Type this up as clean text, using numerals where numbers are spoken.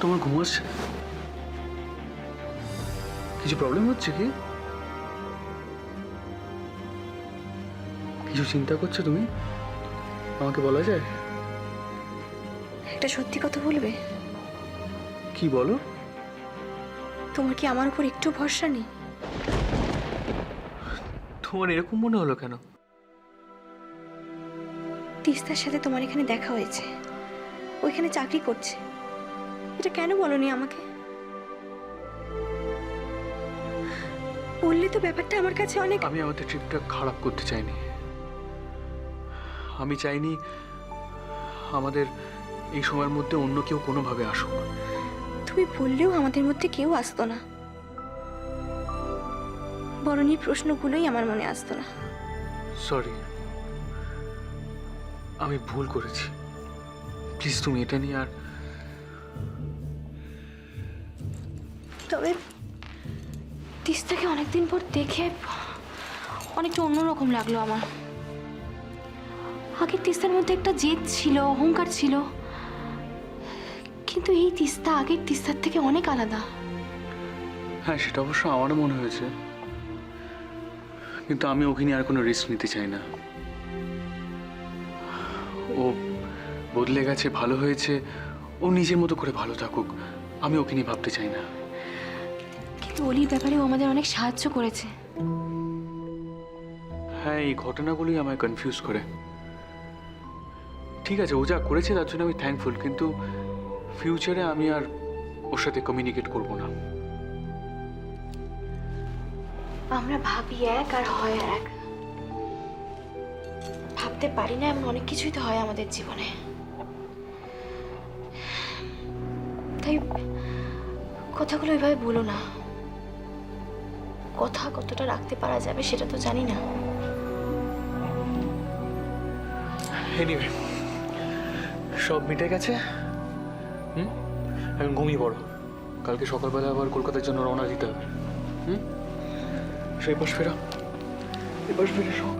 তোমার ঘুম আসছে? কিছু প্রবলেম হচ্ছে কি? কিছু চিন্তা করছো তুমি? আমাকে বলা যায়? একটা সত্যি কথা বলবে? কি বলো? তোমার কি আমার উপর একটু ভরসা নেই? তোমার এরকম মনে হলো কেন? তিস্তার সাথে তোমার এখানে দেখা হয়েছে, ওইখানে চাকরি করছে, এটা কেন বলনি আমাকে? বললে তো ব্যাপারটা আমার কাছে অনেক। আমি আমাদের ট্রিপটা খারাপ করতে চাইনি। আমি চাইনি আমাদের এই সময়ের মধ্যে অন্য কেউ কোনোভাবে আসুক। তুমি বললেও আমাদের মধ্যে কেউ আসতো না, বরং এই প্রশ্নগুলোই আমার মনে আসতো না। সরি, আমি ভুল করেছি। প্লিজ তুমি এটা নিয়ে আর। তবে তিস্তাকে অনেকদিন পর দেখে অনেকটা অন্যরকম লাগলো আমার। আগের তিস্তার মধ্যে একটা জেদ ছিল, অহংকার ছিল, কিন্তু এই তিস্তা আগের তিস্তার থেকে অনেক আলাদা। হ্যাঁ, সেটা অবশ্য আমারও মনে হয়েছে, কিন্তু আমি ওকে নিয়ে আর কোনো রিস্ক নিতে চাই না। ও বদলে গেছে, ভালো হয়েছে, ও নিজের মতো করে ভালো থাকুক, আমি ওকে নিয়ে ভাবতে চাই না। কিন্তু অলির ব্যাপারে ও আমাদের অনেক সাহায্য করেছে। হ্যাঁ, এই ঘটনাগুলোই আমায় কনফিউজ করে। ঠিক আছে, ও যা করেছে তার জন্য আমি থ্যাঙ্কফুল, কিন্তু ফিউচারে আমি আর ওর সাথে কমিউনিকেট করব না। আমরা ভাবি এক আর হয় এক, ভাবতে পারি না এমন অনেক কিছুই তো হয় আমাদের জীবনে। তাই কথাগুলো এভাবে বলো না। কথা কতটা রাখতে পারা যাবে সেটা তো জানি না। এনিওয়ে, সব মিটে গেছে। এখন ঘুমিয়ে পড়ো, কালকে সকালবেলা আবার কলকাতার জন্য রওনা দিতে হবে। সেই পাশ ফেরা, এপাশ ফেরা সব।